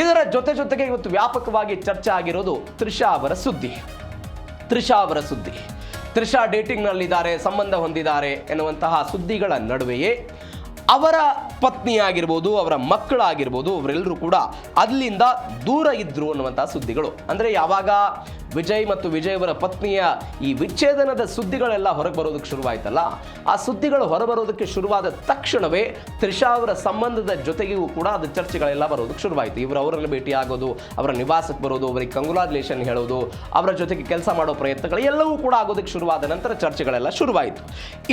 ಇದರ ಜೊತೆಗೆ ಇವತ್ತು ವ್ಯಾಪಕವಾಗಿ ಚರ್ಚೆ ಆಗಿರೋದು ತ್ರಿಷಾ ಅವರ ಸುದ್ದಿ. ತ್ರಿಷಾ ಡೇಟಿಂಗ್ನಲ್ಲಿದ್ದಾರೆ, ಸಂಬಂಧ ಹೊಂದಿದ್ದಾರೆ ಎನ್ನುವಂತಹ ಸುದ್ದಿಗಳ ನಡುವೆಯೇ ಅವರ ಪತ್ನಿಯಾಗಿರ್ಬೋದು, ಅವರ ಮಕ್ಕಳಾಗಿರ್ಬೋದು, ಅವರೆಲ್ಲರೂ ಕೂಡ ಅಲ್ಲಿಂದ ದೂರ ಇದ್ರು ಅನ್ನುವಂತಹ ಸುದ್ದಿಗಳು. ಅಂದರೆ ಯಾವಾಗ ವಿಜಯ್ ಮತ್ತು ವಿಜಯ್ ಅವರ ಪತ್ನಿಯ ಈ ವಿಚ್ಛೇದನದ ಸುದ್ದಿಗಳೆಲ್ಲ ಹೊರಗೆ ಬರೋದಕ್ಕೆ ಶುರುವಾಯ್ತಲ್ಲ, ಆ ಸುದ್ದಿಗಳು ಹೊರಬರೋದಕ್ಕೆ ಶುರುವಾದ ತಕ್ಷಣವೇ ತ್ರಿಷಾ ಅವರ ಸಂಬಂಧದ ಜೊತೆಗೂ ಕೂಡ ಅದು ಚರ್ಚೆಗಳೆಲ್ಲ ಬರೋದಕ್ಕೆ ಶುರುವಾಯಿತು. ಅವರನ್ನು ಭೇಟಿಯಾಗೋದು, ಅವರ ನಿವಾಸಕ್ಕೆ ಬರೋದು, ಅವರಿಗೆ ಕಂಗ್ರಾಚುಲೇಷನ್ ಹೇಳೋದು, ಅವರ ಜೊತೆಗೆ ಕೆಲಸ ಮಾಡೋ ಪ್ರಯತ್ನಗಳು ಎಲ್ಲವೂ ಕೂಡ ಆಗೋದಕ್ಕೆ ಶುರುವಾದ ನಂತರ ಚರ್ಚೆಗಳೆಲ್ಲ ಶುರುವಾಯಿತು.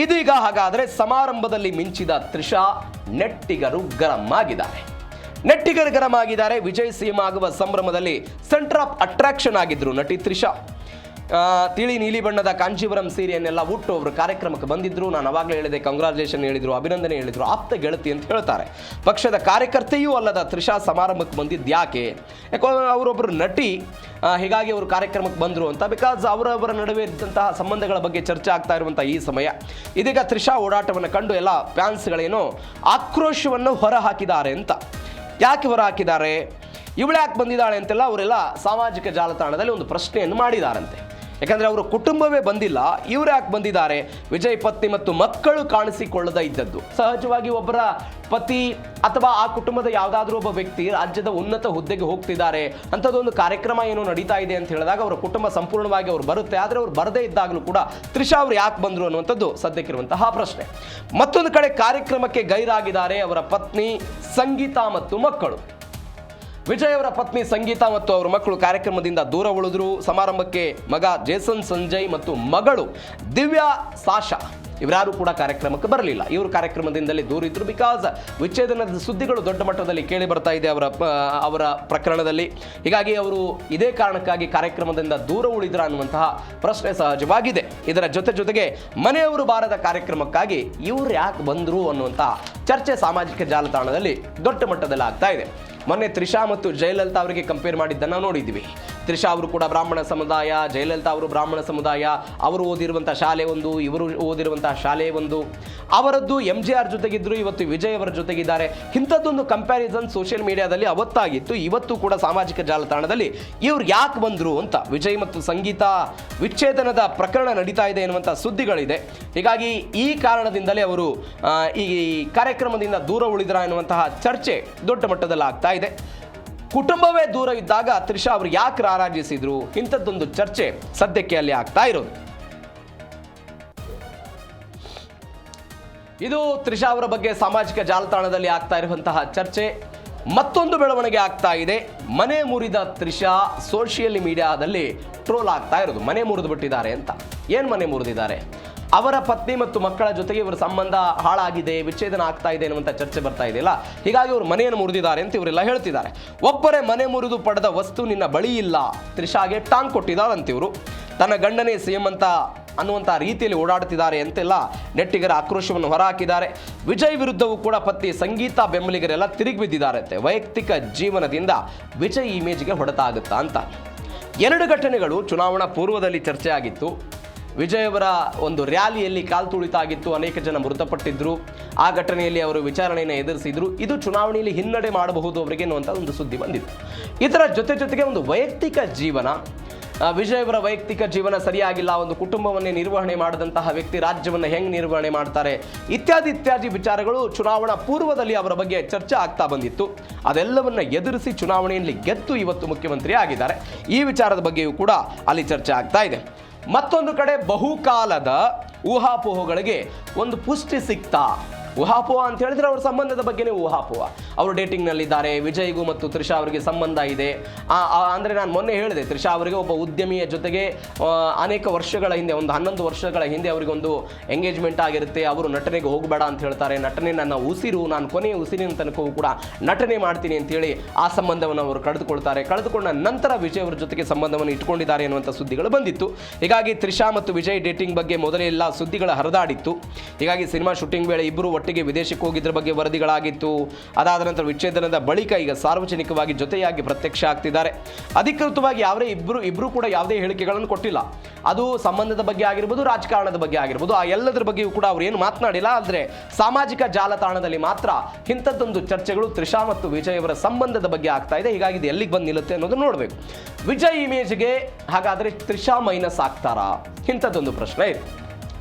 ಇದೀಗ ಹಾಗಾದರೆ ಸಮಾರಂಭದಲ್ಲಿ ಮಿಂಚಿದ ತ್ರಿಷಾ ನೆಟ್ಟಿಗರು ಗರಂ ಆಗಿದ್ದಾರೆ. ವಿಜಯ್ ಸಿಎಂ ಆಗುವ ಸಂಭ್ರಮದಲ್ಲಿ ಸೆಂಟರ್ ಆಫ್ ಅಟ್ರಾಕ್ಷನ್ ಆಗಿದ್ರು ನಟಿ ತ್ರಿಷಾ. ತಿಳಿ ನೀಲಿ ಬಣ್ಣದ ಕಾಂಚೀವರಂ ಸೀರೆಯನ್ನೆಲ್ಲ ಉಟ್ಟು ಅವರು ಕಾರ್ಯಕ್ರಮಕ್ಕೆ ಬಂದಿದ್ರು. ನಾನು ಅವಾಗಲೇ ಹೇಳಿದೆ, ಕಂಗ್ರಾಚುಲೇಷನ್ ಹೇಳಿದ್ರು, ಅಭಿನಂದನೆ ಹೇಳಿದ್ರು, ಆಪ್ತ ಗೆಳತಿ ಅಂತ ಹೇಳ್ತಾರೆ. ಪಕ್ಷದ ಕಾರ್ಯಕರ್ತೆಯೂ ಅಲ್ಲದ ತ್ರಿಷಾ ಸಮಾರಂಭಕ್ಕೆ ಬಂದಿದ್ದು ಯಾಕೆ? ಯಾಕಂದ್ರೆ ಅವರೊಬ್ಬರು ನಟಿ, ಹೀಗಾಗಿ ಅವರು ಕಾರ್ಯಕ್ರಮಕ್ಕೆ ಬಂದರು ಅಂತ. ಬಿಕಾಸ್ ಅವರವರ ನಡುವೆ ಇದ್ದಂತಹ ಸಂಬಂಧಗಳ ಬಗ್ಗೆ ಚರ್ಚೆ ಆಗ್ತಾ ಇರುವಂಥ ಈ ಸಮಯ. ಇದೀಗ ತ್ರಿಷಾ ಓಡಾಟವನ್ನು ಕಂಡು ಎಲ್ಲ ಫ್ಯಾನ್ಸ್ಗಳೇನೋ ಆಕ್ರೋಶವನ್ನು ಹೊರಹಾಕಿದ್ದಾರೆ ಅಂತ. ಯಾಕೆ ಹೊರಹಾಕಿದ್ದಾರೆ, ಇವಳು ಯಾಕೆ ಬಂದಿದ್ದಾಳೆ ಅಂತೆಲ್ಲ ಅವರೆಲ್ಲ ಸಾಮಾಜಿಕ ಜಾಲತಾಣದಲ್ಲಿ ಒಂದು ಪ್ರಶ್ನೆಯನ್ನು ಮಾಡಿದಾರಂತೆ. ಯಾಕಂದರೆ ಅವರ ಕುಟುಂಬವೇ ಬಂದಿಲ್ಲ, ಇವರು ಯಾಕೆ ಬಂದಿದ್ದಾರೆ? ವಿಜಯ್ ಪತ್ನಿ ಮತ್ತು ಮಕ್ಕಳು ಕಾಣಿಸಿಕೊಳ್ಳದ ಇದ್ದದ್ದು. ಸಹಜವಾಗಿ ಒಬ್ಬರ ಪತಿ ಅಥವಾ ಆ ಕುಟುಂಬದ ಯಾವುದಾದ್ರೂ ಒಬ್ಬ ವ್ಯಕ್ತಿ ರಾಜ್ಯದ ಉನ್ನತ ಹುದ್ದೆಗೆ ಹೋಗ್ತಿದ್ದಾರೆ, ಅಂಥದ್ದೊಂದು ಕಾರ್ಯಕ್ರಮ ಏನೋ ನಡೀತಾ ಇದೆ ಅಂತ ಹೇಳಿದಾಗ ಅವರ ಕುಟುಂಬ ಸಂಪೂರ್ಣವಾಗಿ ಅವರು ಬರುತ್ತೆ. ಆದರೆ ಅವರು ಬರದೇ ಇದ್ದಾಗಲೂ ಕೂಡ ತ್ರಿಷಾ ಅವರು ಯಾಕೆ ಬಂದರು ಅನ್ನುವಂಥದ್ದು ಸದ್ಯಕ್ಕಿರುವಂತಹ ಪ್ರಶ್ನೆ. ಮತ್ತೊಂದು ಕಡೆ ಕಾರ್ಯಕ್ರಮಕ್ಕೆ ಗೈರಾಗಿದ್ದಾರೆ ಅವರ ಪತ್ನಿ ಸಂಗೀತಾ ಮತ್ತು ಮಕ್ಕಳು. ವಿಜಯ್ ಅವರ ಪತ್ನಿ ಸಂಗೀತಾ ಮತ್ತು ಅವರ ಮಕ್ಕಳು ಕಾರ್ಯಕ್ರಮದಿಂದ ದೂರ ಉಳಿದ್ರು. ಸಮಾರಂಭಕ್ಕೆ ಮಗ ಜೇಸನ್ ಸಂಜಯ್ ಮತ್ತು ಮಗಳು ದಿವ್ಯಾ ಸಾಶಾ ಇವರಾರು ಕೂಡ ಕಾರ್ಯಕ್ರಮಕ್ಕೆ ಬರಲಿಲ್ಲ. ಇವರು ಕಾರ್ಯಕ್ರಮದಿಂದಲೇ ದೂರ ಇದ್ರು. ಬಿಕಾಸ್ ವಿಚ್ಛೇದನದ ಸುದ್ದಿಗಳು ದೊಡ್ಡ ಮಟ್ಟದಲ್ಲಿ ಕೇಳಿ ಬರ್ತಾ ಇದೆ ಅವರ ಪ್ರಕರಣದಲ್ಲಿ. ಹೀಗಾಗಿ ಅವರು ಇದೇ ಕಾರಣಕ್ಕಾಗಿ ಕಾರ್ಯಕ್ರಮದಿಂದ ದೂರ ಉಳಿದ್ರ ಅನ್ನುವಂತಹ ಪ್ರಶ್ನೆ ಸಹಜವಾಗಿದೆ. ಇದರ ಜೊತೆಗೆ ಮನೆಯವರು ಬಾರದ ಕಾರ್ಯಕ್ರಮಕ್ಕಾಗಿ ಇವರು ಯಾಕೆ ಬಂದರು ಅನ್ನುವಂತಹ ಚರ್ಚೆ ಸಾಮಾಜಿಕ ಜಾಲತಾಣದಲ್ಲಿ ದೊಡ್ಡ ಮಟ್ಟದಲ್ಲಿ ಆಗ್ತಾ ಇದೆ. ಮೊನ್ನೆ ತ್ರಿಷಾ ಮತ್ತು ಜಯಲಲಿತಾ ಅವರಿಗೆ ಕಂಪೇರ್ ಮಾಡಿದ್ದನ್ನು ನೋಡಿದ್ವಿ. ತ್ರಿಷಾ ಅವರು ಕೂಡ ಬ್ರಾಹ್ಮಣ ಸಮುದಾಯ, ಜಯಲಲಿತಾ ಅವರು ಬ್ರಾಹ್ಮಣ ಸಮುದಾಯ. ಅವರು ಓದಿರುವಂಥ ಶಾಲೆ ಒಂದು, ಇವರು ಓದಿರುವಂಥ ಶಾಲೆ ಒಂದು. ಅವರದ್ದು MJR ಜೊತೆಗಿದ್ರು, ಇವತ್ತು ವಿಜಯ್ ಅವರ ಜೊತೆಗಿದ್ದಾರೆ. ಇಂಥದ್ದೊಂದು ಕಂಪ್ಯಾರಿಸನ್ ಸೋಷಿಯಲ್ ಮೀಡಿಯಾದಲ್ಲಿ ಅವತ್ತಾಗಿತ್ತು. ಇವತ್ತು ಕೂಡ ಸಾಮಾಜಿಕ ಜಾಲತಾಣದಲ್ಲಿ ಇವ್ರು ಯಾಕೆ ಬಂದರು ಅಂತ ವಿಜಯ್ ಮತ್ತು ಸಂಗೀತಾ ವಿಚ್ಛೇದನದ ಪ್ರಕರಣ ನಡೀತಾ ಇದೆ ಎನ್ನುವಂಥ ಸುದ್ದಿಗಳಿದೆ. ಹೀಗಾಗಿ ಈ ಕಾರಣದಿಂದಲೇ ಅವರು ಈ ಕಾರ್ಯಕ್ರಮದಿಂದ ದೂರ ಉಳಿದ್ರ ಎನ್ನುವಂತಹ ಚರ್ಚೆ ದೊಡ್ಡ ಮಟ್ಟದಲ್ಲಿ ಆಗ್ತಾ ಇದೆ. ಕುಟುಂಬವೇ ದೂರ ಇದ್ದಾಗ ತ್ರಿಷಾ ಅವರು ಯಾಕೆ ರಾರಾಜಿಸಿದ್ರು, ಇಂಥದ್ದೊಂದು ಚರ್ಚೆ ಸದ್ಯಕ್ಕೆ ಅಲ್ಲಿ ಆಗ್ತಾ ಇರೋದು. ಇದು ತ್ರಿಷಾ ಅವರ ಬಗ್ಗೆ ಸಾಮಾಜಿಕ ಜಾಲತಾಣದಲ್ಲಿ ಆಗ್ತಾ ಇರುವಂತಹ ಚರ್ಚೆ. ಮತ್ತೊಂದು ಬೆಳವಣಿಗೆ ಆಗ್ತಾ ಇದೆ. ಮನೆ ಮುರಿದ ತ್ರಿಷಾ ಸೋಷಿಯಲ್ ಮೀಡಿಯಾದಲ್ಲಿ ಟ್ರೋಲ್ ಆಗ್ತಾ ಇರೋದು. ಮನೆ ಮುರಿದು ಬಿಟ್ಟಿದ್ದಾರೆ ಅಂತ. ಏನು ಮನೆ ಮುರಿದಿದ್ದಾರೆ? ಅವರ ಪತ್ನಿ ಮತ್ತು ಮಕ್ಕಳ ಜೊತೆಗೆ ಇವರ ಸಂಬಂಧ ಹಾಳಾಗಿದೆ, ವಿಚ್ಛೇದನ ಆಗ್ತಾ ಇದೆ ಎನ್ನುವಂಥ ಚರ್ಚೆ ಬರ್ತಾ ಇದೆಯಲ್ಲ, ಹೀಗಾಗಿ ಅವರು ಮನೆಯನ್ನು ಮುರಿದಿದ್ದಾರೆ ಅಂತ ಇವರೆಲ್ಲ ಹೇಳ್ತಿದ್ದಾರೆ. ಒಬ್ಬರೇ ಮನೆ ಮುರಿದು ಪಡೆದ ವಸ್ತು ನಿನ್ನ ಬಳಿ ಇಲ್ಲ, ತ್ರಿಷಾಗೆ ಟಾಂಗ್ ಕೊಟ್ಟಿದ್ದಾರಂತಿವರು. ತನ್ನ ಗಂಡನೇ ಸಿಎಂ ಅಂತ ಅನ್ನುವಂಥ ರೀತಿಯಲ್ಲಿ ಓಡಾಡ್ತಿದ್ದಾರೆ ಅಂತೆಲ್ಲ ನೆಟ್ಟಿಗರ ಆಕ್ರೋಶವನ್ನು ಹೊರಹಾಕಿದ್ದಾರೆ. ವಿಜಯ್ ವಿರುದ್ಧವೂ ಕೂಡ ಪತ್ನಿ ಸಂಗೀತಾ ಬೆಂಬಲಿಗರೆಲ್ಲ ತಿರುಗಿ ಬಿದ್ದಿದ್ದಾರಂತೆ. ವೈಯಕ್ತಿಕ ಜೀವನದಿಂದ ವಿಜಯ್ ಇಮೇಜ್ಗೆ ಹೊಡೆತ ಆಗುತ್ತಾ ಅಂತ. ಎರಡು ಘಟನೆಗಳು ಚುನಾವಣಾ ಪೂರ್ವದಲ್ಲಿ ಚರ್ಚೆ ಆಗಿತ್ತು. ವಿಜಯ್ ಅವರ ಒಂದು ರ್ಯಾಲಿಯಲ್ಲಿ ಕಾಲು ತುಳಿತಾಗಿತ್ತು, ಅನೇಕ ಜನ ಮೃತಪಟ್ಟಿದ್ರು. ಆ ಘಟನೆಯಲ್ಲಿ ಅವರು ವಿಚಾರಣೆಯನ್ನು ಎದುರಿಸಿದ್ರು. ಇದು ಚುನಾವಣೆಯಲ್ಲಿ ಹಿನ್ನಡೆ ಮಾಡಬಹುದು ಅವರಿಗೆ ಅನ್ನುವಂಥ ಒಂದು ಸುದ್ದಿ ಬಂದಿತ್ತು. ಇದರ ಜೊತೆಗೆ ಒಂದು ವೈಯಕ್ತಿಕ ಜೀವನ, ವಿಜಯ್ ಅವರ ವೈಯಕ್ತಿಕ ಜೀವನ ಸರಿಯಾಗಿಲ್ಲ, ಒಂದು ಕುಟುಂಬವನ್ನೇ ನಿರ್ವಹಣೆ ಮಾಡಿದಂತಹ ವ್ಯಕ್ತಿ ರಾಜ್ಯವನ್ನು ಹೆಂಗೆ ನಿರ್ವಹಣೆ ಮಾಡ್ತಾರೆ, ಇತ್ಯಾದಿ ವಿಚಾರಗಳು ಚುನಾವಣಾ ಪೂರ್ವದಲ್ಲಿ ಅವರ ಬಗ್ಗೆ ಚರ್ಚೆ ಆಗ್ತಾ ಬಂದಿತ್ತು. ಅದೆಲ್ಲವನ್ನ ಎದುರಿಸಿ ಚುನಾವಣೆಯಲ್ಲಿ ಗೆದ್ದು ಇವತ್ತು ಮುಖ್ಯಮಂತ್ರಿ ಆಗಿದ್ದಾರೆ. ಈ ವಿಚಾರದ ಬಗ್ಗೆಯೂ ಕೂಡ ಅಲ್ಲಿ ಚರ್ಚೆ ಆಗ್ತಾ ಇದೆ. ಮತ್ತೊಂದು ಕಡೆ ಬಹುಕಾಲದ ಊಹಾಪೋಹಗಳಿಗೆ ಒಂದು ಪುಷ್ಟಿ ಸಿಗ್ತಾ. ಊಹಾಪೋಹ ಅಂತ ಹೇಳಿದ್ರೆ ಅವ್ರ ಸಂಬಂಧದ ಬಗ್ಗೆನೇ ಊಹಾಪೋಹ. ಅವರು ಡೇಟಿಂಗ್ನಲ್ಲಿದ್ದಾರೆ, ವಿಜಯ್ಗೂ ಮತ್ತು ತ್ರಿಷಾ ಅವರಿಗೆ ಸಂಬಂಧ ಇದೆ. ಅಂದರೆ ನಾನು ಮೊನ್ನೆ ಹೇಳಿದೆ, ತ್ರಿಷಾ ಅವರಿಗೆ ಒಬ್ಬ ಉದ್ಯಮಿಯ ಜೊತೆಗೆ ಅನೇಕ ವರ್ಷಗಳ ಹಿಂದೆ, ಒಂದು 11 ವರ್ಷಗಳ ಹಿಂದೆ ಅವರಿಗೊಂದು ಎಂಗೇಜ್ಮೆಂಟ್ ಆಗಿರುತ್ತೆ. ಅವರು ನಟನೆಗೆ ಹೋಗಬೇಡ ಅಂತ ಹೇಳ್ತಾರೆ. ನಟನೆ ನನ್ನ ಉಸಿರು, ನಾನು ಕೊನೆಯ ಉಸಿರಿನ ತನಕವೂ ಕೂಡ ನಟನೆ ಮಾಡ್ತೀನಿ ಅಂತೇಳಿ ಆ ಸಂಬಂಧವನ್ನು ಅವರು ಕಳೆದುಕೊಂಡ ನಂತರ ವಿಜಯ್ ಅವರ ಜೊತೆಗೆ ಸಂಬಂಧವನ್ನು ಇಟ್ಕೊಂಡಿದ್ದಾರೆ ಅನ್ನುವಂಥ ಸುದ್ದಿಗಳು ಬಂದಿತ್ತು. ಹೀಗಾಗಿ ತ್ರಿಷಾ ಮತ್ತು ವಿಜಯ್ ಡೇಟಿಂಗ್ ಬಗ್ಗೆ ಮೊದಲೇ ಎಲ್ಲ ಸುದ್ದಿಗಳ ಹರಿದಾಡಿತ್ತು. ಹೀಗಾಗಿ ಸಿನಿಮಾ ಶೂಟಿಂಗ್ ವೇಳೆ ಇಬ್ಬರು ಒಟ್ಟಿಗೆ ವಿದೇಶಕ್ಕೆ ಹೋಗಿದ್ರ ಬಗ್ಗೆ ವರದಿಗಳಾಗಿತ್ತು. ಅದಾದ ನಂತರ ವಿಚ್ಛೇದನದ ಬಳಿಕ ಈಗ ಸಾರ್ವಜನಿಕವಾಗಿ ಜೊತೆಯಾಗಿ ಪ್ರತ್ಯಕ್ಷ ಆಗ್ತಿದ್ದಾರೆ. ಅಧಿಕೃತವಾಗಿ ಇಬ್ರು ಕೂಡ ಯಾವುದೇ ಹೇಳಿಕೆಗಳನ್ನು ಕೊಟ್ಟಿಲ್ಲ. ಅದು ಸಂಬಂಧದ ಬಗ್ಗೆ ಆಗಿರ್ಬೋದು, ರಾಜಕಾರಣದ ಬಗ್ಗೆ ಆಗಿರ್ಬೋದು, ಆ ಎಲ್ಲದರ ಬಗ್ಗೆಯೂ ಕೂಡ ಅವ್ರು ಏನು ಮಾತನಾಡಿಲ್ಲ. ಆದರೆ ಸಾಮಾಜಿಕ ಜಾಲತಾಣದಲ್ಲಿ ಮಾತ್ರ ಇಂಥದ್ದೊಂದು ಚರ್ಚೆಗಳು ತ್ರಿಷಾ ಮತ್ತು ವಿಜಯ್ ಅವರ ಸಂಬಂಧದ ಬಗ್ಗೆ ಆಗ್ತಾ ಇದೆ. ಹೀಗಾಗಿ ಇದು ಎಲ್ಲಿಗೆ ಬಂದು ನಿಲ್ಲುತ್ತೆ ಅನ್ನೋದನ್ನ ನೋಡಬೇಕು. ವಿಜಯ್ ಇಮೇಜ್ಗೆ ಹಾಗಾದರೆ ತ್ರಿಷಾ ಮೈನಸ್ ಆಗ್ತಾರಾ? ಇಂಥದ್ದೊಂದು ಪ್ರಶ್ನೆ ಇದೆ.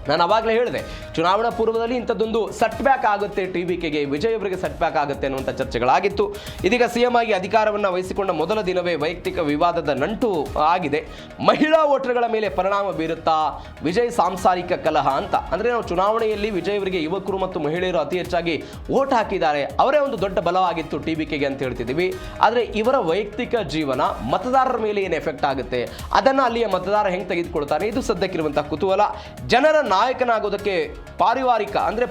ನಾನು ಅವಾಗಲೇ ಹೇಳಿದೆ, ಚುನಾವಣಾ ಪೂರ್ವದಲ್ಲಿ ಇಂಥದ್ದೊಂದು ಸೆಟ್ ಬ್ಯಾಕ್ ಆಗುತ್ತೆ, TBKಗೆ ವಿಜಯ್ ಅವರಿಗೆ ಸೆಟ್ ಬ್ಯಾಕ್ ಆಗುತ್ತೆ ಅನ್ನುವಂಥ ಚರ್ಚೆಗಳಾಗಿತ್ತು. ಇದೀಗ CM ಆಗಿ ಅಧಿಕಾರವನ್ನು ವಹಿಸಿಕೊಂಡ ಮೊದಲ ದಿನವೇ ವೈಯಕ್ತಿಕ ವಿವಾದದ ನಂಟು ಆಗಿದೆ. ಮಹಿಳಾ ವೋಟರ್ಗಳ ಮೇಲೆ ಪರಿಣಾಮ ಬೀರುತ್ತಾ ವಿಜಯ್ ಸಾಂಸಾರಿಕ ಕಲಹ ಅಂತ. ಅಂದರೆ ನಾವು ಚುನಾವಣೆಯಲ್ಲಿ ವಿಜಯ್ ಅವರಿಗೆ ಯುವಕರು ಮತ್ತು ಮಹಿಳೆಯರು ಅತಿ ಹೆಚ್ಚಾಗಿ ವೋಟ್ ಹಾಕಿದ್ದಾರೆ, ಅವರೇ ಒಂದು ದೊಡ್ಡ ಬಲವಾಗಿತ್ತು TBKಗೆ ಅಂತ ಹೇಳ್ತಿದ್ದೀವಿ. ಆದರೆ ಇವರ ವೈಯಕ್ತಿಕ ಜೀವನ ಮತದಾರರ ಮೇಲೆ ಏನು ಎಫೆಕ್ಟ್ ಆಗುತ್ತೆ, ಅದನ್ನು ಅಲ್ಲಿಯ ಮತದಾರ ಹೆಂಗೆ ತೆಗೆದುಕೊಳ್ತಾನೆ, ಇದು ಸದ್ಯಕ್ಕಿರುವಂಥ ಕುತೂಹಲ. ಜನರ ನಾಯಕನಾಗೋದಕ್ಕೆ ಪಾರಿವಾರಿಕ ಅಂದರೆ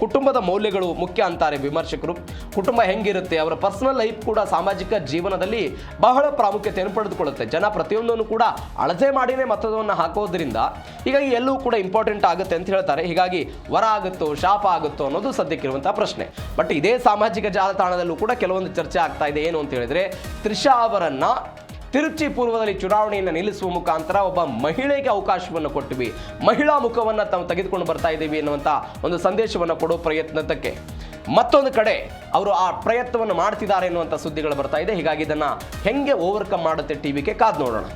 ಕುಟುಂಬದ ಮೌಲ್ಯಗಳು ಮುಖ್ಯ ಅಂತಾರೆ ವಿಮರ್ಶಕರು. ಕುಟುಂಬ ಹೆಂಗಿರುತ್ತೆ, ಅವರ ಪರ್ಸನಲ್ ಲೈಫ್ ಕೂಡ ಸಾಮಾಜಿಕ ಜೀವನದಲ್ಲಿ ಬಹಳ ಪ್ರಾಮುಖ್ಯತೆಯನ್ನು ಪಡೆದುಕೊಳ್ಳುತ್ತೆ. ಜನ ಪ್ರತಿಯೊಂದನ್ನು ಕೂಡ ಅಳತೆ ಮಾಡಿನೇ ಮತವನ್ನು ಹಾಕೋದ್ರಿಂದ ಹೀಗಾಗಿ ಎಲ್ಲವೂ ಕೂಡ ಇಂಪಾರ್ಟೆಂಟ್ ಆಗುತ್ತೆ ಅಂತ ಹೇಳ್ತಾರೆ. ಹೀಗಾಗಿ ವರ ಆಗುತ್ತೋ ಶಾಪ ಆಗುತ್ತೋ ಅನ್ನೋದು ಸದ್ಯಕ್ಕಿರುವಂತಹ ಪ್ರಶ್ನೆ. ಬಟ್ ಇದೇ ಸಾಮಾಜಿಕ ಜಾಲತಾಣದಲ್ಲೂ ಕೂಡ ಕೆಲವೊಂದು ಚರ್ಚೆ ಆಗ್ತಾ ಇದೆ. ಏನು ಅಂತ ಹೇಳಿದ್ರೆ, ತ್ರಿಷಾ ಅವರನ್ನ ತಿರುಚಿ ಪೂರ್ವದಲ್ಲಿ ಚುನಾವಣೆಯನ್ನು ನಿಲ್ಲಿಸುವ ಮುಖಾಂತರ ಒಬ್ಬ ಮಹಿಳೆಗೆ ಅವಕಾಶವನ್ನು ಕೊಟ್ಟಿವಿ, ಮಹಿಳಾ ಮುಖವನ್ನು ತಾವು ತೆಗೆದುಕೊಂಡು ಬರ್ತಾ ಇದ್ದೀವಿ ಎನ್ನುವಂಥ ಒಂದು ಸಂದೇಶವನ್ನು ಕೊಡೋ ಪ್ರಯತ್ನಕ್ಕೆ ಮತ್ತೊಂದು ಕಡೆ ಅವರು ಆ ಪ್ರಯತ್ನವನ್ನು ಮಾಡ್ತಿದ್ದಾರೆ ಎನ್ನುವಂಥ ಸುದ್ದಿಗಳು ಬರ್ತಾ ಇದೆ. ಹೀಗಾಗಿ ಇದನ್ನು ಹೆಂಗೆ ಓವರ್ಕಮ್ ಮಾಡುತ್ತೆ TBK ಕಾದು ನೋಡೋಣ.